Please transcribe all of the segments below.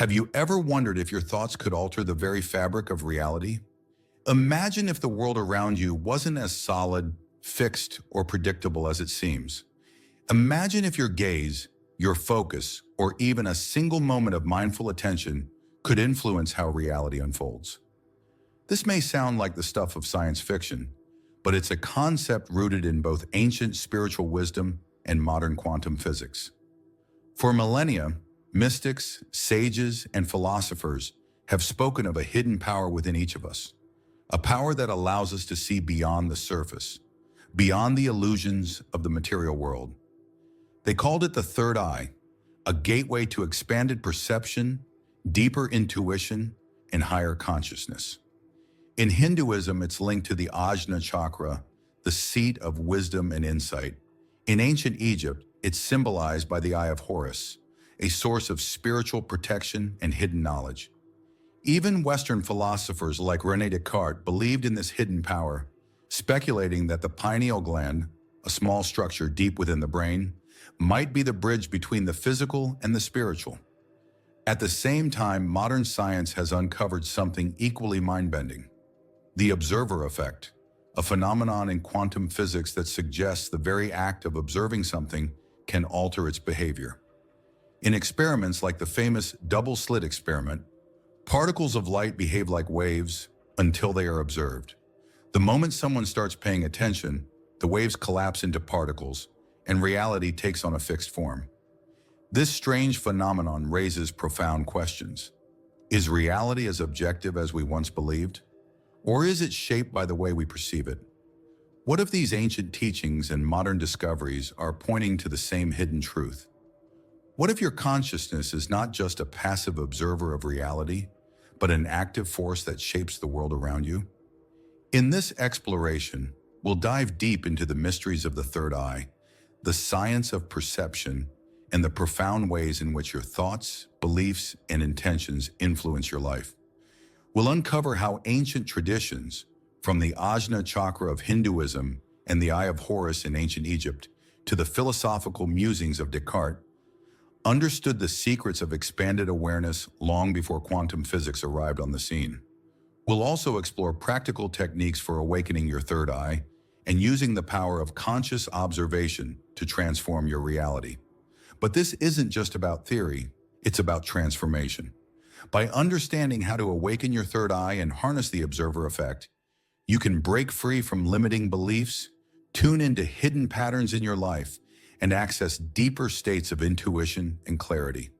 Have you ever wondered if your thoughts could alter the very fabric of reality? Imagine if the world around you wasn't as solid, fixed, or predictable as it seems. Imagine if your gaze, your focus, or even a single moment of mindful attention could influence how reality unfolds. This may sound like the stuff of science fiction, but it's a concept rooted in both ancient spiritual wisdom and modern quantum physics. For millennia, mystics, sages, and philosophers have spoken of a hidden power within each of us, a power that allows us to see beyond the surface, beyond the illusions of the material world. They called it the third eye, a gateway to expanded perception, deeper intuition, and higher consciousness. In Hinduism, it's linked to the Ajna Chakra, the seat of wisdom and insight. In ancient Egypt, it's symbolized by the Eye of Horus, a source of spiritual protection and hidden knowledge. Even Western philosophers like René Descartes believed in this hidden power, speculating that the pineal gland, a small structure deep within the brain, might be the bridge between the physical and the spiritual. At the same time, modern science has uncovered something equally mind-bending: the observer effect, a phenomenon in quantum physics that suggests the very act of observing something can alter its behavior. In experiments like the famous double-slit experiment, particles of light behave like waves until they are observed. The moment someone starts paying attention, the waves collapse into particles, and reality takes on a fixed form. This strange phenomenon raises profound questions. Is reality as objective as we once believed? Or is it shaped by the way we perceive it? What if these ancient teachings and modern discoveries are pointing to the same hidden truth? What if your consciousness is not just a passive observer of reality, but an active force that shapes the world around you? In this exploration, we'll dive deep into the mysteries of the third eye, the science of perception, and the profound ways in which your thoughts, beliefs, and intentions influence your life. We'll uncover how ancient traditions, from the Ajna Chakra of Hinduism and the Eye of Horus in ancient Egypt to the philosophical musings of Descartes, understood the secrets of expanded awareness long before quantum physics arrived on the scene. We'll also explore practical techniques for awakening your third eye and using the power of conscious observation to transform your reality. But this isn't just about theory, it's about transformation. By understanding how to awaken your third eye and harness the observer effect, you can break free from limiting beliefs, tune into hidden patterns in your life, and access deeper states of intuition and clarity.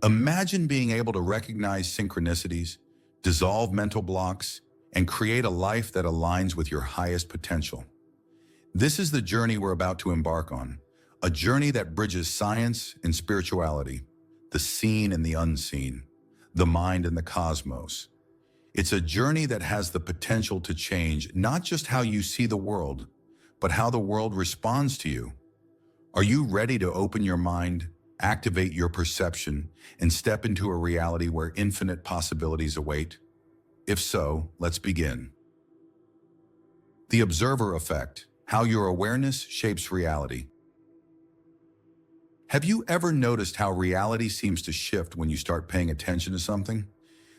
Imagine being able to recognize synchronicities, dissolve mental blocks, and create a life that aligns with your highest potential. This is the journey we're about to embark on, a journey that bridges science and spirituality, the seen and the unseen, the mind and the cosmos. It's a journey that has the potential to change not just how you see the world, but how the world responds to you. Are you ready to open your mind, activate your perception, and step into a reality where infinite possibilities await? If so, let's begin. The observer effect, how your awareness shapes reality. Have you ever noticed how reality seems to shift when you start paying attention to something?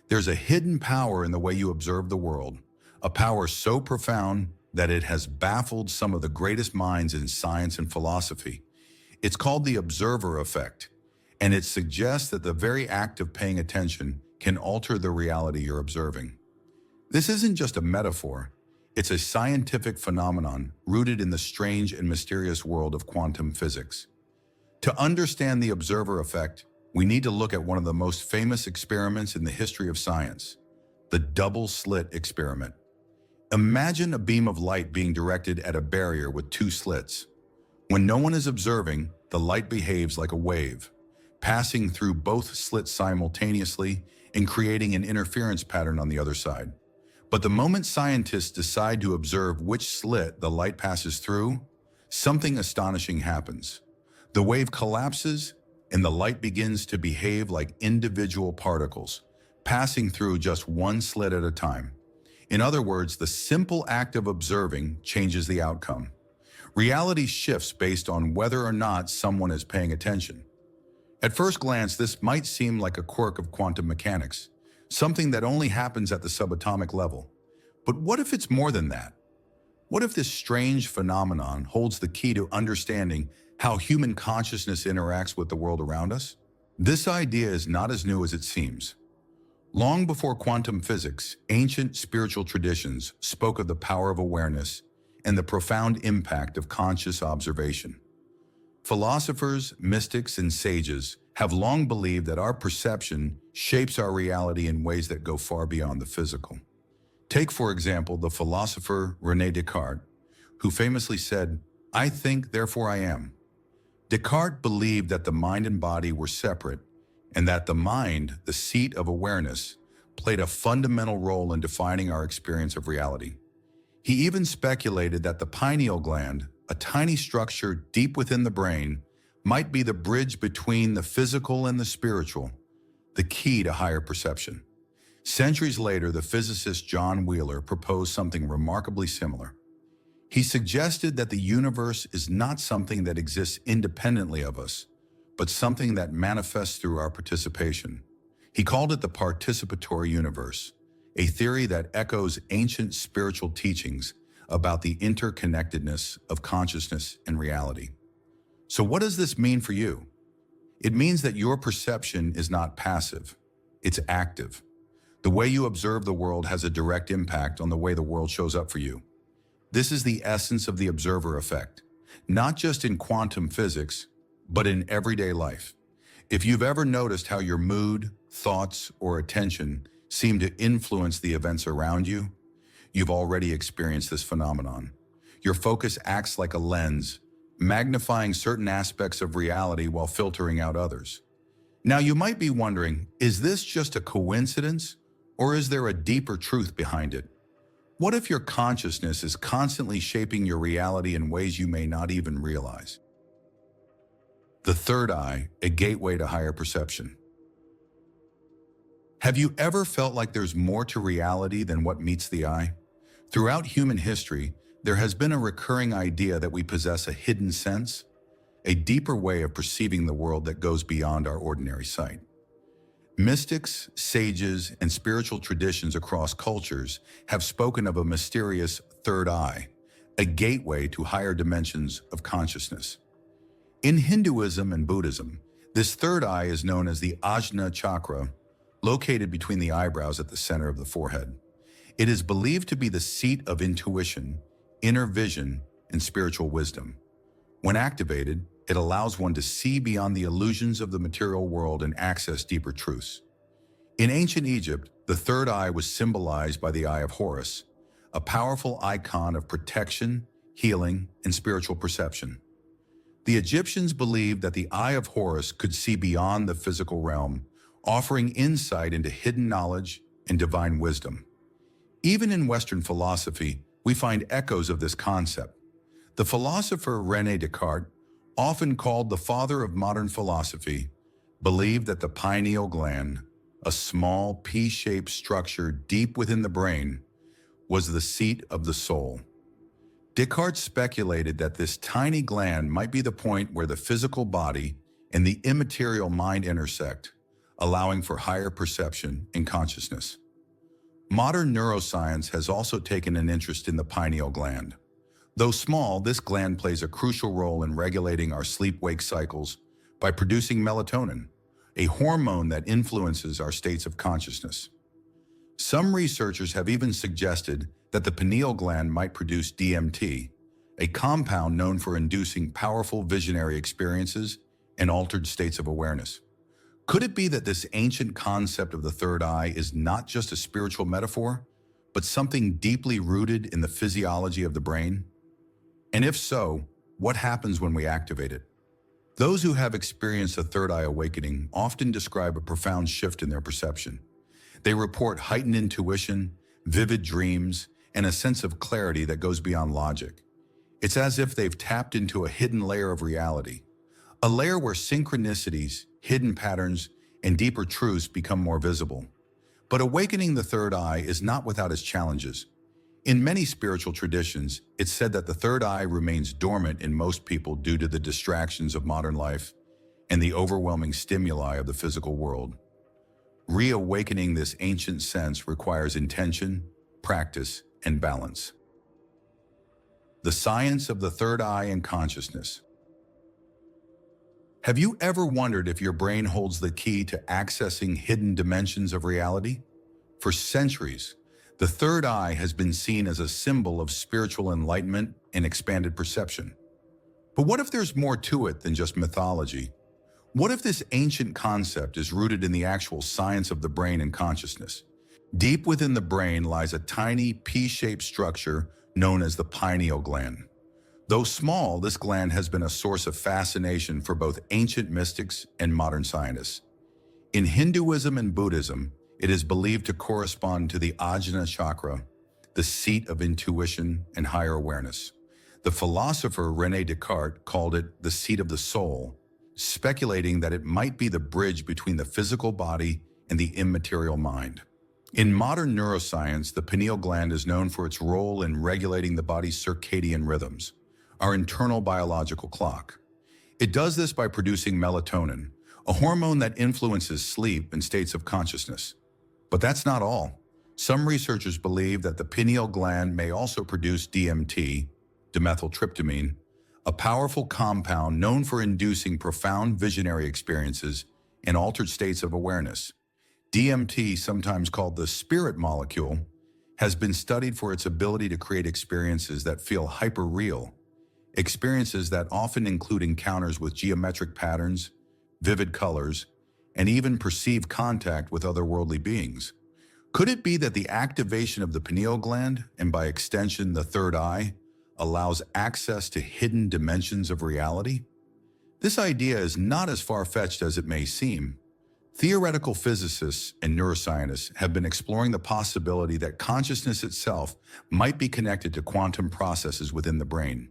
There's a hidden power in the way you observe the world, a power so profound that it has baffled some of the greatest minds in science and philosophy. It's called the observer effect, and it suggests that the very act of paying attention can alter the reality you're observing. This isn't just a metaphor, it's a scientific phenomenon rooted in the strange and mysterious world of quantum physics. To understand the observer effect, we need to look at one of the most famous experiments in the history of science, the double-slit experiment. Imagine a beam of light being directed at a barrier with two slits. When no one is observing, the light behaves like a wave, passing through both slits simultaneously and creating an interference pattern on the other side. But the moment scientists decide to observe which slit the light passes through, something astonishing happens. The wave collapses and the light begins to behave like individual particles, passing through just one slit at a time. In other words, the simple act of observing changes the outcome. Reality shifts based on whether or not someone is paying attention. At first glance, this might seem like a quirk of quantum mechanics, something that only happens at the subatomic level. But what if it's more than that? What if this strange phenomenon holds the key to understanding how human consciousness interacts with the world around us? This idea is not as new as it seems. Long before quantum physics, ancient spiritual traditions spoke of the power of awareness and the profound impact of conscious observation. Philosophers, mystics, and sages have long believed that our perception shapes our reality in ways that go far beyond the physical. Take, for example, the philosopher René Descartes, who famously said, "I think, therefore I am." Descartes believed that the mind and body were separate, and that the mind, the seat of awareness, played a fundamental role in defining our experience of reality. He even speculated that the pineal gland, a tiny structure deep within the brain, might be the bridge between the physical and the spiritual, the key to higher perception. Centuries later, the physicist John Wheeler proposed something remarkably similar. He suggested that the universe is not something that exists independently of us, but something that manifests through our participation. He called it the participatory universe, a theory that echoes ancient spiritual teachings about the interconnectedness of consciousness and reality. So what does this mean for you? It means that your perception is not passive, it's active. The way you observe the world has a direct impact on the way the world shows up for you. This is the essence of the observer effect, not just in quantum physics, but in everyday life. If you've ever noticed how your mood, thoughts, or attention seem to influence the events around you, you've already experienced this phenomenon. Your focus acts like a lens, magnifying certain aspects of reality while filtering out others. Now, you might be wondering, is this just a coincidence, or is there a deeper truth behind it? What if your consciousness is constantly shaping your reality in ways you may not even realize? The third eye, a gateway to higher perception. Have you ever felt like there's more to reality than what meets the eye? Throughout human history, there has been a recurring idea that we possess a hidden sense, a deeper way of perceiving the world that goes beyond our ordinary sight. Mystics, sages, and spiritual traditions across cultures have spoken of a mysterious third eye, a gateway to higher dimensions of consciousness. In Hinduism and Buddhism, this third eye is known as the Ajna Chakra, located between the eyebrows at the center of the forehead. It is believed to be the seat of intuition, inner vision, and spiritual wisdom. When activated, it allows one to see beyond the illusions of the material world and access deeper truths. In ancient Egypt, the third eye was symbolized by the Eye of Horus, a powerful icon of protection, healing, and spiritual perception. The Egyptians believed that the Eye of Horus could see beyond the physical realm, offering insight into hidden knowledge and divine wisdom. Even in Western philosophy, we find echoes of this concept. The philosopher René Descartes, often called the father of modern philosophy, believed that the pineal gland, a small pea-shaped structure deep within the brain, was the seat of the soul. Descartes speculated that this tiny gland might be the point where the physical body and the immaterial mind intersect, allowing for higher perception and consciousness. Modern neuroscience has also taken an interest in the pineal gland. Though small, this gland plays a crucial role in regulating our sleep-wake cycles by producing melatonin, a hormone that influences our states of consciousness. Some researchers have even suggested that the pineal gland might produce DMT, a compound known for inducing powerful visionary experiences and altered states of awareness. Could it be that this ancient concept of the third eye is not just a spiritual metaphor, but something deeply rooted in the physiology of the brain? And if so, what happens when we activate it? Those who have experienced a third eye awakening often describe a profound shift in their perception. They report heightened intuition, vivid dreams, and a sense of clarity that goes beyond logic. It's as if they've tapped into a hidden layer of reality, a layer where synchronicities, hidden patterns, and deeper truths become more visible. But awakening the third eye is not without its challenges. In many spiritual traditions, it's said that the third eye remains dormant in most people due to the distractions of modern life, and the overwhelming stimuli of the physical world. Reawakening this ancient sense requires intention, practice, and balance. The science of the third eye and consciousness. Have you ever wondered if your brain holds the key to accessing hidden dimensions of reality? For centuries, the third eye has been seen as a symbol of spiritual enlightenment and expanded perception. But what if there's more to it than just mythology? What if this ancient concept is rooted in the actual science of the brain and consciousness? Deep within the brain lies a tiny pea-shaped structure known as the pineal gland. Though small, this gland has been a source of fascination for both ancient mystics and modern scientists. In Hinduism and Buddhism, it is believed to correspond to the Ajna Chakra, the seat of intuition and higher awareness. The philosopher René Descartes called it the seat of the soul, speculating that it might be the bridge between the physical body and the immaterial mind. In modern neuroscience, the pineal gland is known for its role in regulating the body's circadian rhythms, our internal biological clock. It does this by producing melatonin, a hormone that influences sleep and states of consciousness. But that's not all. Some researchers believe that the pineal gland may also produce DMT, dimethyltryptamine, a powerful compound known for inducing profound visionary experiences and altered states of awareness. DMT, sometimes called the spirit molecule, has been studied for its ability to create experiences that feel hyper-real, experiences that often include encounters with geometric patterns, vivid colors, and even perceived contact with otherworldly beings. Could it be that the activation of the pineal gland, and by extension the third eye, allows access to hidden dimensions of reality? This idea is not as far-fetched as it may seem. Theoretical physicists and neuroscientists have been exploring the possibility that consciousness itself might be connected to quantum processes within the brain.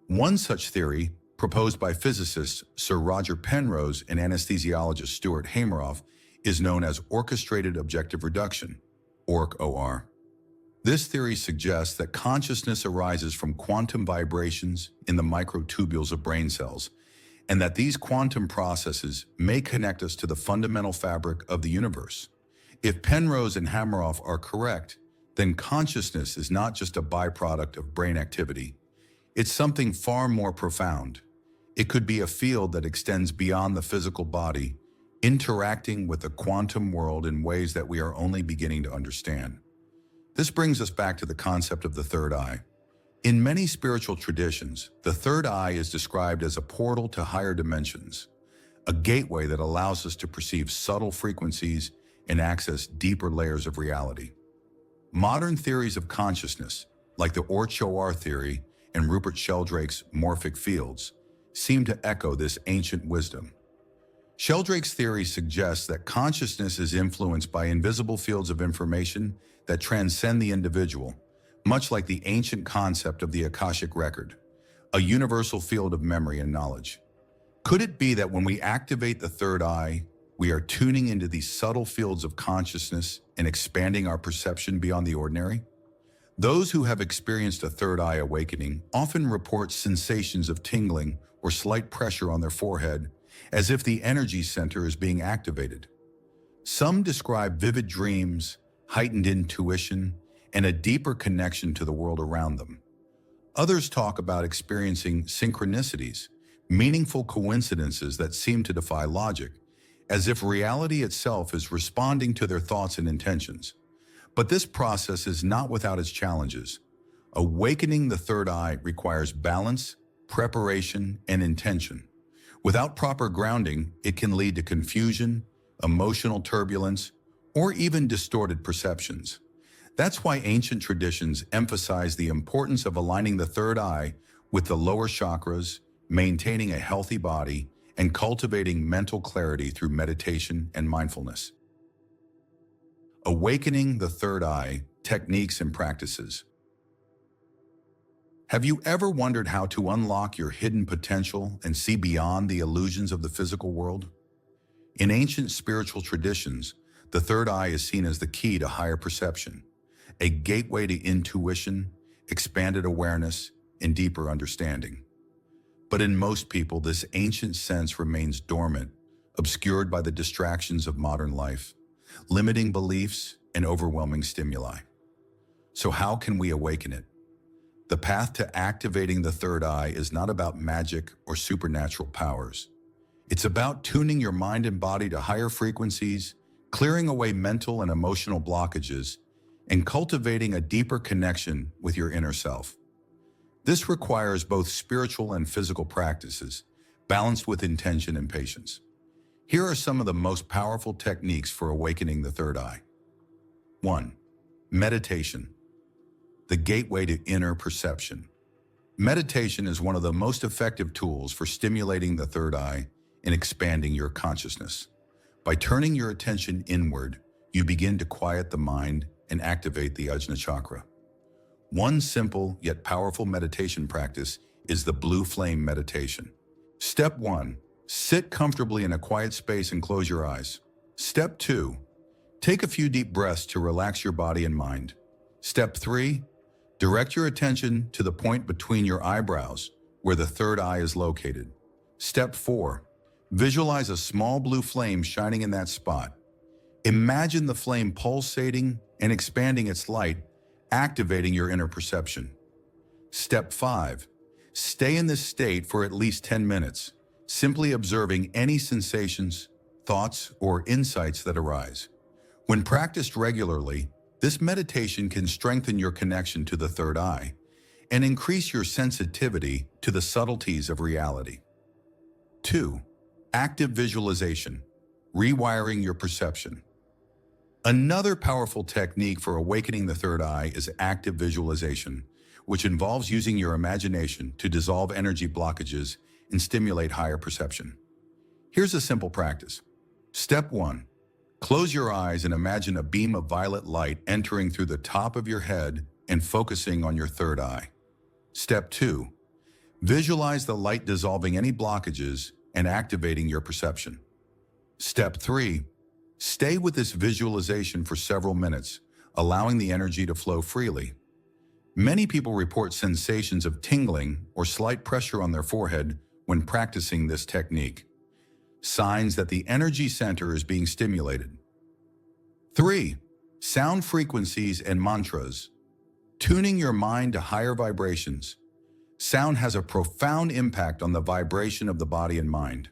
One such theory, proposed by physicist Sir Roger Penrose and anesthesiologist Stuart Hameroff, is known as orchestrated objective reduction, OR. This theory suggests that consciousness arises from quantum vibrations in the microtubules of brain cells, and that these quantum processes may connect us to the fundamental fabric of the universe. If Penrose and Hameroff are correct, then consciousness is not just a byproduct of brain activity. It's something far more profound. It could be a field that extends beyond the physical body, interacting with the quantum world in ways that we are only beginning to understand. This brings us back to the concept of the third eye. In many spiritual traditions, the third eye is described as a portal to higher dimensions, a gateway that allows us to perceive subtle frequencies and access deeper layers of reality. Modern theories of consciousness, like the Orch theory and Rupert Sheldrake's morphic fields, seem to echo this ancient wisdom. Sheldrake's theory suggests that consciousness is influenced by invisible fields of information that transcend the individual, much like the ancient concept of the Akashic record, a universal field of memory and knowledge. Could it be that when we activate the third eye, we are tuning into these subtle fields of consciousness and expanding our perception beyond the ordinary? Those who have experienced a third eye awakening often report sensations of tingling or slight pressure on their forehead, as if the energy center is being activated. Some describe vivid dreams, heightened intuition, and a deeper connection to the world around them. Others talk about experiencing synchronicities, meaningful coincidences that seem to defy logic, as if reality itself is responding to their thoughts and intentions. But this process is not without its challenges. Awakening the third eye requires balance, preparation, and intention. Without proper grounding, it can lead to confusion, emotional turbulence, or even distorted perceptions. That's why ancient traditions emphasize the importance of aligning the third eye with the lower chakras, maintaining a healthy body, and cultivating mental clarity through meditation and mindfulness. Awakening the third eye, techniques and practices. Have you ever wondered how to unlock your hidden potential and see beyond the illusions of the physical world? In ancient spiritual traditions, the third eye is seen as the key to higher perception, a gateway to intuition, expanded awareness, and deeper understanding. But in most people, this ancient sense remains dormant, obscured by the distractions of modern life, limiting beliefs and overwhelming stimuli. So how can we awaken it? The path to activating the third eye is not about magic or supernatural powers. It's about tuning your mind and body to higher frequencies, clearing away mental and emotional blockages, and cultivating a deeper connection with your inner self. This requires both spiritual and physical practices, balanced with intention and patience. Here are some of the most powerful techniques for awakening the third eye. 1. Meditation, the gateway to inner perception. Meditation is one of the most effective tools for stimulating the third eye and expanding your consciousness. By turning your attention inward, you begin to quiet the mind and activate the Ajna Chakra. One simple yet powerful meditation practice is the blue flame meditation. Step 1. Sit comfortably in a quiet space and close your eyes. Step 2. Take a few deep breaths to relax your body and mind. Step 3. Direct your attention to the point between your eyebrows, where the third eye is located. Step 4. Visualize a small blue flame shining in that spot. Imagine the flame pulsating and expanding its light, activating your inner perception. Step 5. Stay in this state for at least 10 minutes, simply observing any sensations, thoughts, or insights that arise. When practiced regularly, this meditation can strengthen your connection to the third eye and increase your sensitivity to the subtleties of reality. 2. Active visualization, rewiring your perception. Another powerful technique for awakening the third eye is active visualization, which involves using your imagination to dissolve energy blockages and stimulate higher perception. Here's a simple practice. Step 1. Close your eyes and imagine a beam of violet light entering through the top of your head and focusing on your third eye. Step 2. Visualize the light dissolving any blockages and activating your perception. Step 3. Stay with this visualization for several minutes, allowing the energy to flow freely. Many people report sensations of tingling or slight pressure on their forehead when practicing this technique, signs that the energy center is being stimulated. 3. Sound frequencies and mantras. Tuning your mind to higher vibrations. Sound has a profound impact on the vibration of the body and mind.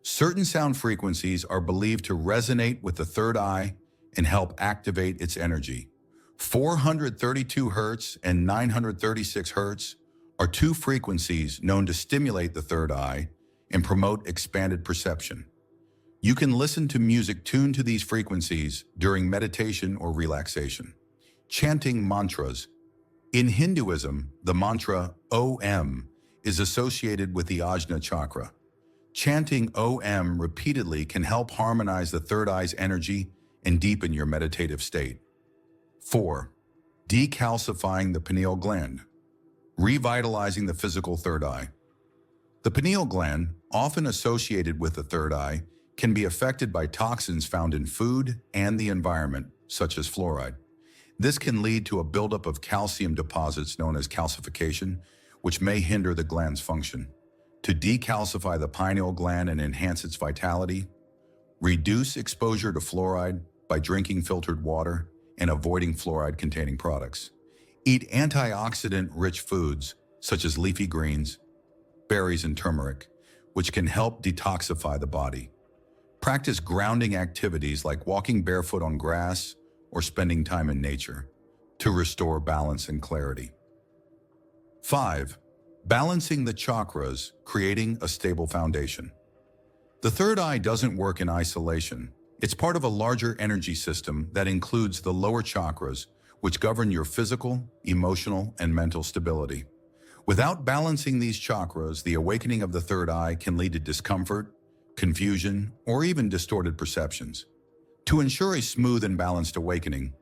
Certain sound frequencies are believed to resonate with the third eye and help activate its energy. 432 Hz and 936 Hz are two frequencies known to stimulate the third eye and promote expanded perception. You can listen to music tuned to these frequencies during meditation or relaxation. Chanting mantras. In Hinduism, the mantra Om is associated with the Ajna Chakra. Chanting Om repeatedly can help harmonize the third eye's energy and deepen your meditative state. 4. Decalcifying the pineal gland. Revitalizing the physical third eye. The pineal gland, often associated with the third eye, can be affected by toxins found in food and the environment, such as fluoride. This can lead to a buildup of calcium deposits known as calcification, which may hinder the gland's function. To decalcify the pineal gland and enhance its vitality, reduce exposure to fluoride by drinking filtered water and avoiding fluoride-containing products. Eat antioxidant-rich foods, such as leafy greens, berries, and turmeric, which can help detoxify the body. Practice grounding activities like walking barefoot on grass or spending time in nature to restore balance and clarity. 5. Balancing the chakras, creating a stable foundation. The third eye doesn't work in isolation. It's part of a larger energy system that includes the lower chakras, which govern your physical, emotional, and mental stability. Without balancing these chakras, the awakening of the third eye can lead to discomfort, confusion, or even distorted perceptions. To ensure a smooth and balanced awakening,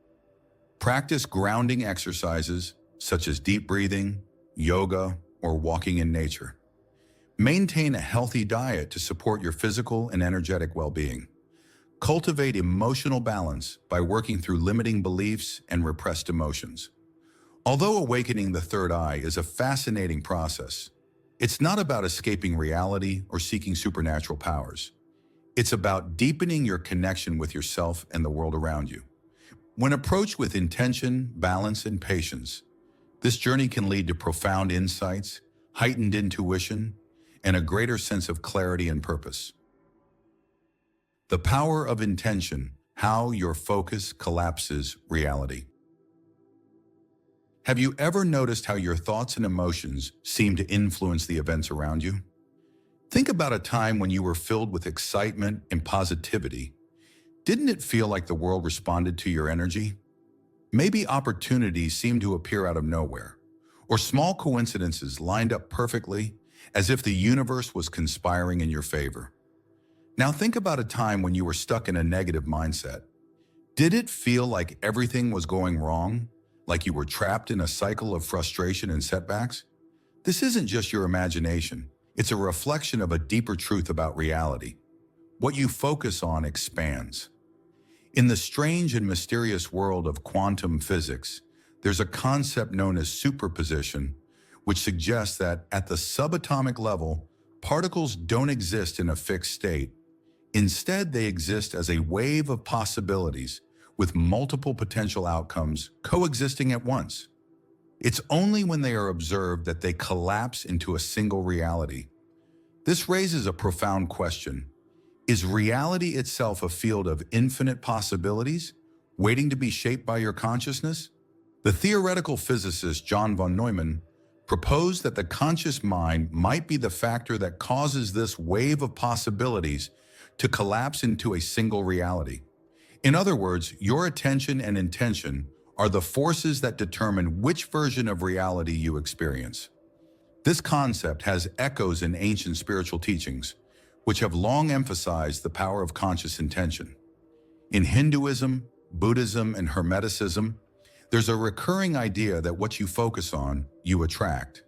practice grounding exercises such as deep breathing, yoga, or walking in nature. Maintain a healthy diet to support your physical and energetic well-being. Cultivate emotional balance by working through limiting beliefs and repressed emotions. Although awakening the third eye is a fascinating process, It's not about escaping reality or seeking supernatural powers. It's about deepening your connection with yourself and the world around you. When approached with intention, balance, and patience, this journey can lead to profound insights, heightened intuition, and a greater sense of clarity and purpose. The power of intention, how your focus collapses reality. Have you ever noticed how your thoughts and emotions seem to influence the events around you? Think about a time when you were filled with excitement and positivity. Didn't it feel like the world responded to your energy? Maybe opportunities seemed to appear out of nowhere, or small coincidences lined up perfectly, as if the universe was conspiring in your favor. Now think about a time when you were stuck in a negative mindset. Did it feel like everything was going wrong? Like you were trapped in a cycle of frustration and setbacks? This isn't just your imagination. It's a reflection of a deeper truth about reality. What you focus on expands. In the strange and mysterious world of quantum physics, there's a concept known as superposition, which suggests that at the subatomic level, particles don't exist in a fixed state. Instead, they exist as a wave of possibilities with multiple potential outcomes coexisting at once. It's only when they are observed that they collapse into a single reality. This raises a profound question. Is reality itself a field of infinite possibilities, waiting to be shaped by your consciousness? The theoretical physicist John von Neumann proposed that the conscious mind might be the factor that causes this wave of possibilities to collapse into a single reality. In other words, your attention and intention are the forces that determine which version of reality you experience. This concept has echoes in ancient spiritual teachings, which have long emphasized the power of conscious intention. In Hinduism, Buddhism, and Hermeticism, there's a recurring idea that what you focus on, you attract.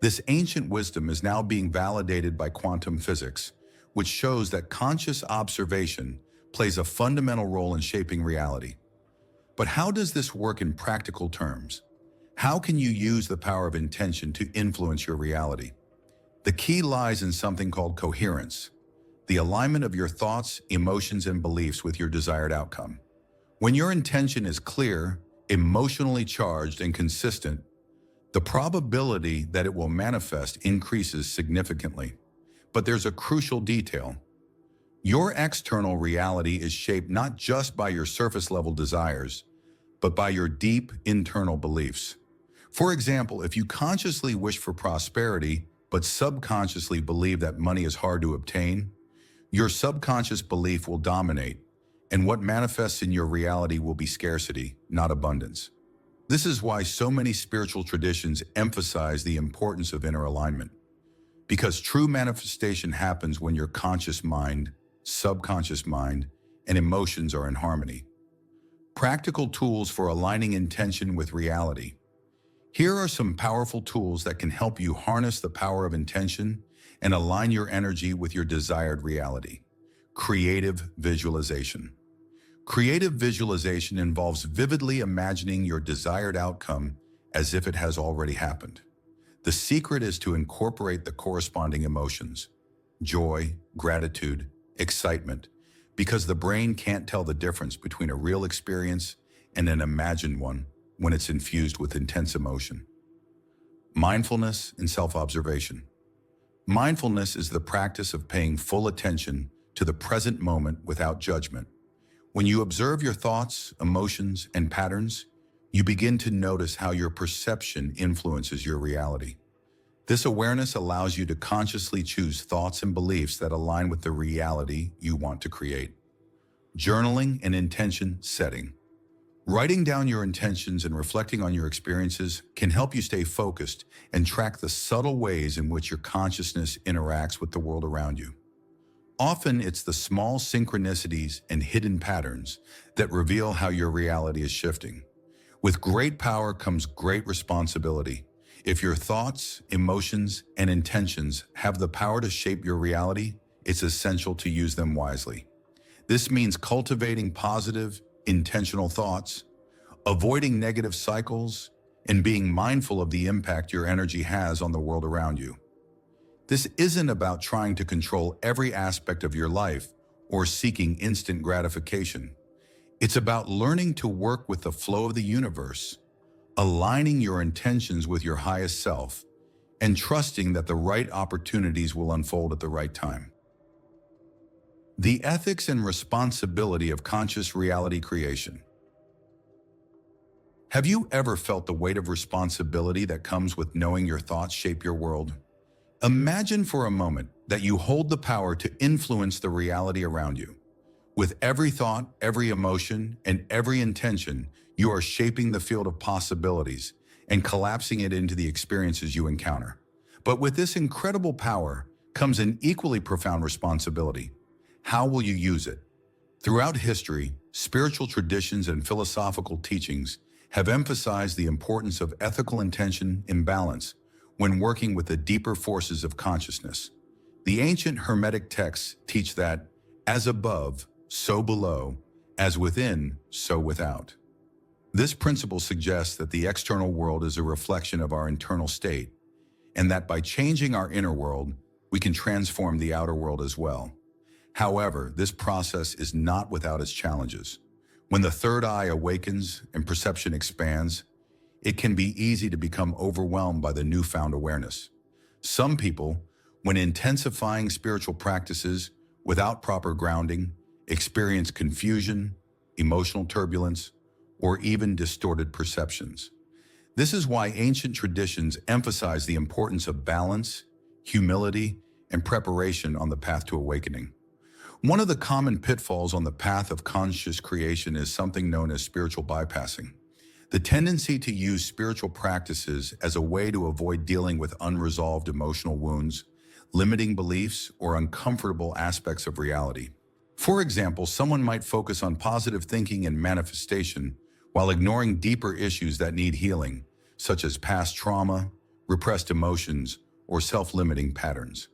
This ancient wisdom is now being validated by quantum physics, which shows that conscious observation plays a fundamental role in shaping reality. But how does this work in practical terms? How can you use the power of intention to influence your reality? The key lies in something called coherence, the alignment of your thoughts, emotions, and beliefs with your desired outcome. When your intention is clear, emotionally charged, and consistent, the probability that it will manifest increases significantly. But there's a crucial detail. Your external reality is shaped not just by your surface-level desires, but by your deep internal beliefs. For example, if you consciously wish for prosperity, but subconsciously believe that money is hard to obtain, your subconscious belief will dominate, and what manifests in your reality will be scarcity, not abundance. This is why so many spiritual traditions emphasize the importance of inner alignment, because true manifestation happens when your conscious mind, subconscious mind, and emotions are in harmony. Practical tools for aligning intention with reality. Here are some powerful tools that can help you harness the power of intention and align your energy with your desired reality. Creative visualization. Creative visualization involves vividly imagining your desired outcome as if it has already happened. The secret is to incorporate the corresponding emotions: joy, gratitude, excitement, because the brain can't tell the difference between a real experience and an imagined one when it's infused with intense emotion. Mindfulness and self-observation. Mindfulness is the practice of paying full attention to the present moment without judgment. When you observe your thoughts, emotions, and patterns, you begin to notice how your perception influences your reality. This awareness allows you to consciously choose thoughts and beliefs that align with the reality you want to create. Journaling and intention setting. Writing down your intentions and reflecting on your experiences can help you stay focused and track the subtle ways in which your consciousness interacts with the world around you. Often, it's the small synchronicities and hidden patterns that reveal how your reality is shifting. With great power comes great responsibility. If your thoughts, emotions, and intentions have the power to shape your reality, it's essential to use them wisely. This means cultivating positive, intentional thoughts, avoiding negative cycles, and being mindful of the impact your energy has on the world around you. This isn't about trying to control every aspect of your life or seeking instant gratification. It's about learning to work with the flow of the universe, aligning your intentions with your highest self, and trusting that the right opportunities will unfold at the right time. The ethics and responsibility of conscious reality creation. Have you ever felt the weight of responsibility that comes with knowing your thoughts shape your world? Imagine for a moment that you hold the power to influence the reality around you. With every thought, every emotion, and every intention, you are shaping the field of possibilities and collapsing it into the experiences you encounter. But with this incredible power comes an equally profound responsibility. How will you use it? Throughout history, spiritual traditions and philosophical teachings have emphasized the importance of ethical intention and balance when working with the deeper forces of consciousness. The ancient Hermetic texts teach that, as above, so below, as within, so without. This principle suggests that the external world is a reflection of our internal state, and that by changing our inner world, we can transform the outer world as well. However, this process is not without its challenges. When the third eye awakens and perception expands, it can be easy to become overwhelmed by the newfound awareness. Some people, when intensifying spiritual practices without proper grounding, experience confusion, emotional turbulence, or even distorted perceptions. This is why ancient traditions emphasize the importance of balance, humility, and preparation on the path to awakening. One of the common pitfalls on the path of conscious creation is something known as spiritual bypassing. The tendency to use spiritual practices as a way to avoid dealing with unresolved emotional wounds, limiting beliefs, or uncomfortable aspects of reality. For example, someone might focus on positive thinking and manifestation while ignoring deeper issues that need healing, such as past trauma, repressed emotions, or self-limiting patterns.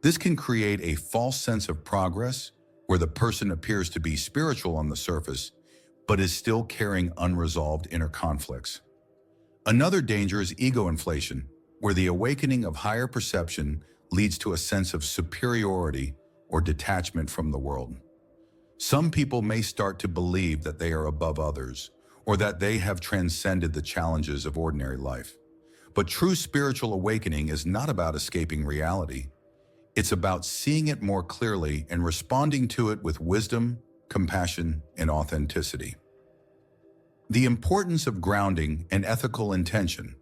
This can create a false sense of progress where the person appears to be spiritual on the surface, but is still carrying unresolved inner conflicts. Another danger is ego inflation, where the awakening of higher perception leads to a sense of superiority or detachment from the world. Some people may start to believe that they are above others, or that they have transcended the challenges of ordinary life. But true spiritual awakening is not about escaping reality. It's about seeing it more clearly and responding to it with wisdom, compassion, and authenticity. The importance of grounding and ethical intention.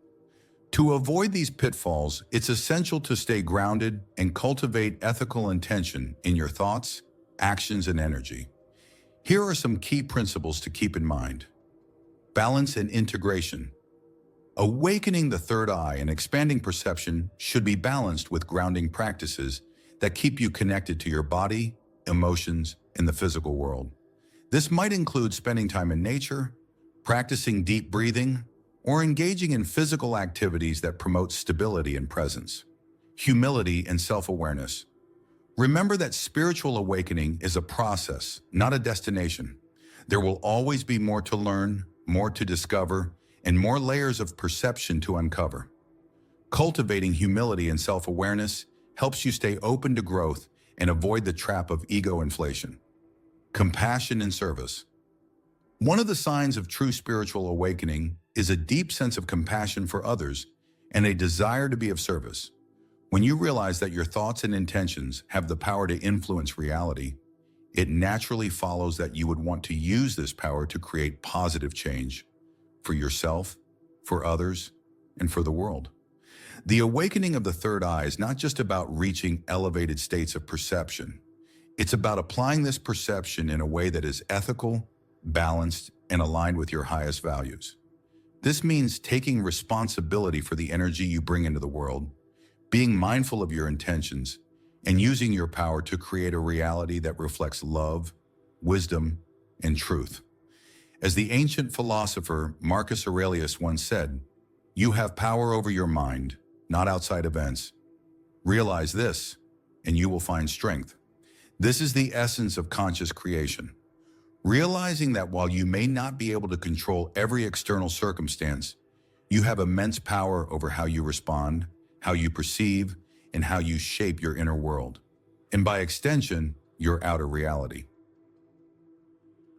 To avoid these pitfalls, it's essential to stay grounded and cultivate ethical intention in your thoughts, actions, and energy. Here are some key principles to keep in mind. Balance and integration. Awakening the third eye and expanding perception should be balanced with grounding practices that keep you connected to your body, emotions, and the physical world. This might include spending time in nature, practicing deep breathing, or engaging in physical activities that promote stability and presence. Humility and self-awareness. Remember that spiritual awakening is a process, not a destination. There will always be more to learn, more to discover, and more layers of perception to uncover. Cultivating humility and self-awareness helps you stay open to growth and avoid the trap of ego inflation. Compassion and service. One of the signs of true spiritual awakening is a deep sense of compassion for others and a desire to be of service. When you realize that your thoughts and intentions have the power to influence reality, it naturally follows that you would want to use this power to create positive change for yourself, for others, and for the world. The awakening of the third eye is not just about reaching elevated states of perception. It's about applying this perception in a way that is ethical, balanced, and aligned with your highest values. This means taking responsibility for the energy you bring into the world, being mindful of your intentions, and using your power to create a reality that reflects love, wisdom, and truth. As the ancient philosopher Marcus Aurelius once said, "You have power over your mind, not outside events. Realize this, and you will find strength." This is the essence of conscious creation. Realizing that while you may not be able to control every external circumstance, you have immense power over how you respond, how you perceive, in how you shape your inner world, and by extension, your outer reality.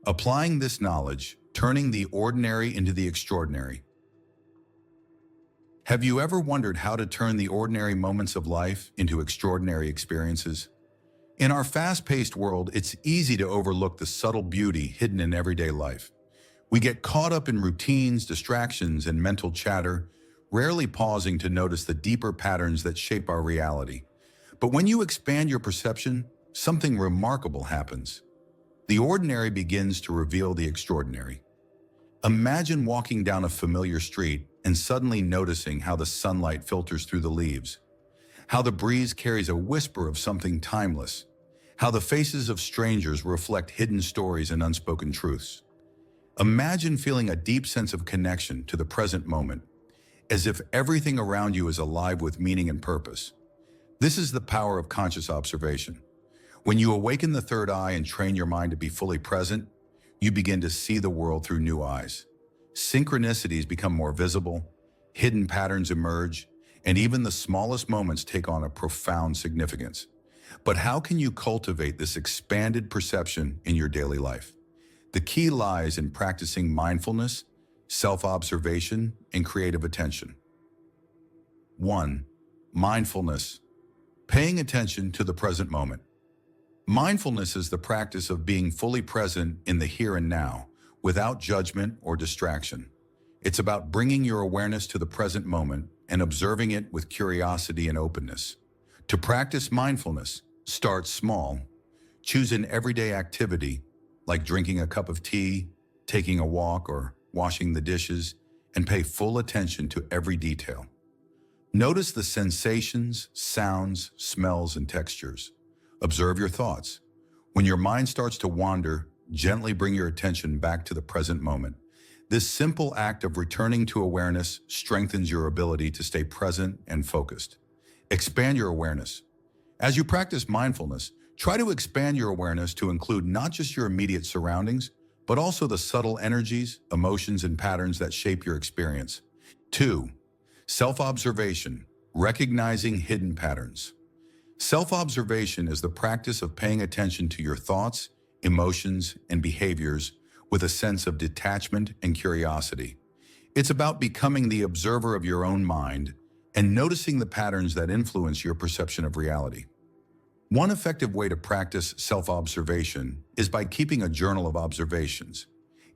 Applying this knowledge, turning the ordinary into the extraordinary. Have you ever wondered how to turn the ordinary moments of life into extraordinary experiences? In our fast-paced world, it's easy to overlook the subtle beauty hidden in everyday life. We get caught up in routines, distractions, and mental chatter, rarely pausing to notice the deeper patterns that shape our reality. But when you expand your perception, something remarkable happens. The ordinary begins to reveal the extraordinary. Imagine walking down a familiar street and suddenly noticing how the sunlight filters through the leaves, how the breeze carries a whisper of something timeless, how the faces of strangers reflect hidden stories and unspoken truths. Imagine feeling a deep sense of connection to the present moment, as if everything around you is alive with meaning and purpose. This is the power of conscious observation. When you awaken the third eye and train your mind to be fully present, you begin to see the world through new eyes. Synchronicities become more visible, hidden patterns emerge, and even the smallest moments take on a profound significance. But how can you cultivate this expanded perception in your daily life? The key lies in practicing mindfulness, self-observation, and creative attention. 1. Mindfulness. Paying attention to the present moment. Mindfulness is the practice of being fully present in the here and now, without judgment or distraction. It's about bringing your awareness to the present moment and observing it with curiosity and openness. To practice mindfulness, start small. Choose an everyday activity, like drinking a cup of tea, taking a walk, or washing the dishes, and pay full attention to every detail. Notice the sensations, sounds, smells, and textures. Observe your thoughts. When your mind starts to wander, gently bring your attention back to the present moment. This simple act of returning to awareness strengthens your ability to stay present and focused. Expand your awareness. As you practice mindfulness, try to expand your awareness to include not just your immediate surroundings, but also the subtle energies, emotions, and patterns that shape your experience. 2. Self-observation, recognizing hidden patterns. Self-observation is the practice of paying attention to your thoughts, emotions, and behaviors with a sense of detachment and curiosity. It's about becoming the observer of your own mind and noticing the patterns that influence your perception of reality. One effective way to practice self-observation is by keeping a journal of observations.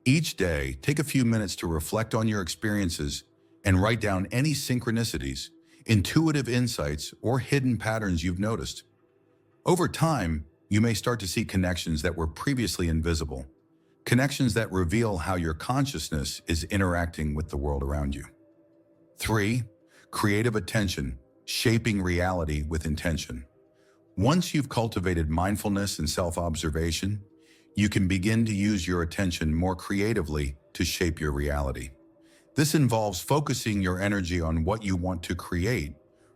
Each day, take a few minutes to reflect on your experiences and write down any synchronicities, intuitive insights, or hidden patterns you've noticed. Over time, you may start to see connections that were previously invisible, connections that reveal how your consciousness is interacting with the world around you. 3. Creative attention, shaping reality with intention. Once you've cultivated mindfulness and self-observation, you can begin to use your attention more creatively to shape your reality. This involves focusing your energy on what you want to create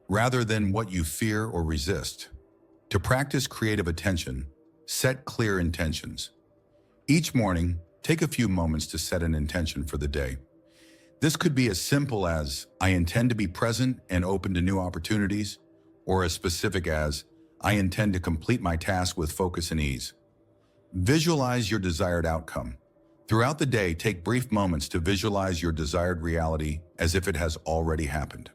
rather than what you fear or resist. To practice creative attention, set clear intentions. Each morning, take a few moments to set an intention for the day. This could be as simple as, I intend to be present and open to new opportunities, or as specific as, I intend to complete my task with focus and ease. Visualize your desired outcome. Throughout the day, take brief moments to visualize your desired reality as if it has already happened.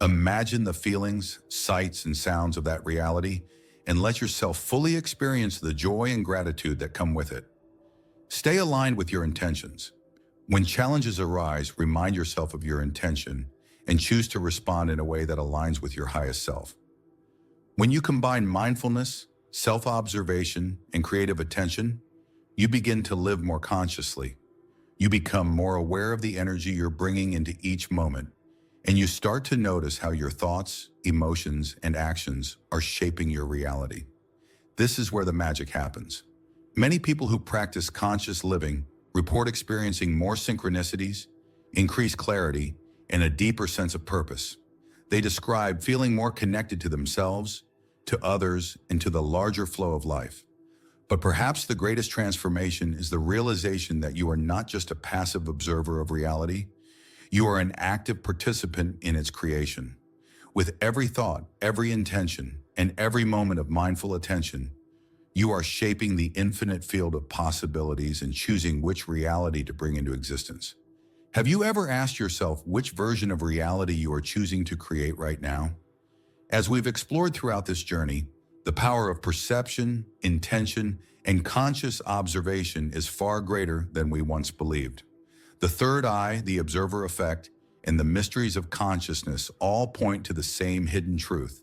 Imagine the feelings, sights, and sounds of that reality, and let yourself fully experience the joy and gratitude that come with it. Stay aligned with your intentions. When challenges arise, remind yourself of your intention and choose to respond in a way that aligns with your highest self. When you combine mindfulness, self-observation, and creative attention, you begin to live more consciously. You become more aware of the energy you're bringing into each moment, and you start to notice how your thoughts, emotions, and actions are shaping your reality. This is where the magic happens. Many people who practice conscious living report experiencing more synchronicities, increased clarity, and a deeper sense of purpose. They describe feeling more connected to themselves, to others, and to the larger flow of life. But perhaps the greatest transformation is the realization that you are not just a passive observer of reality, you are an active participant in its creation. With every thought, every intention, and every moment of mindful attention, you are shaping the infinite field of possibilities and choosing which reality to bring into existence. Have you ever asked yourself which version of reality you are choosing to create right now? As we've explored throughout this journey, the power of perception, intention, and conscious observation is far greater than we once believed. The third eye, the observer effect, and the mysteries of consciousness all point to the same hidden truth.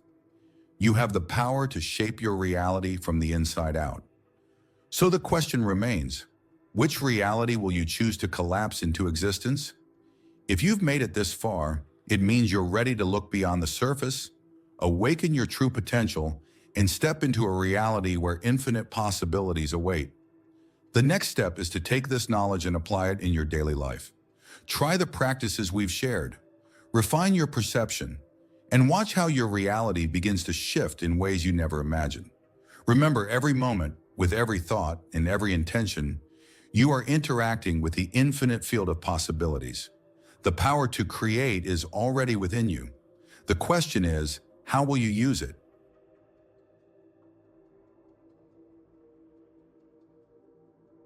You have the power to shape your reality from the inside out. So the question remains, which reality will you choose to collapse into existence? If you've made it this far, it means you're ready to look beyond the surface, awaken your true potential, and step into a reality where infinite possibilities await. The next step is to take this knowledge and apply it in your daily life. Try the practices we've shared. Refine your perception, and watch how your reality begins to shift in ways you never imagined. Remember, every moment, with every thought and every intention, you are interacting with the infinite field of possibilities. The power to create is already within you. The question is, how will you use it?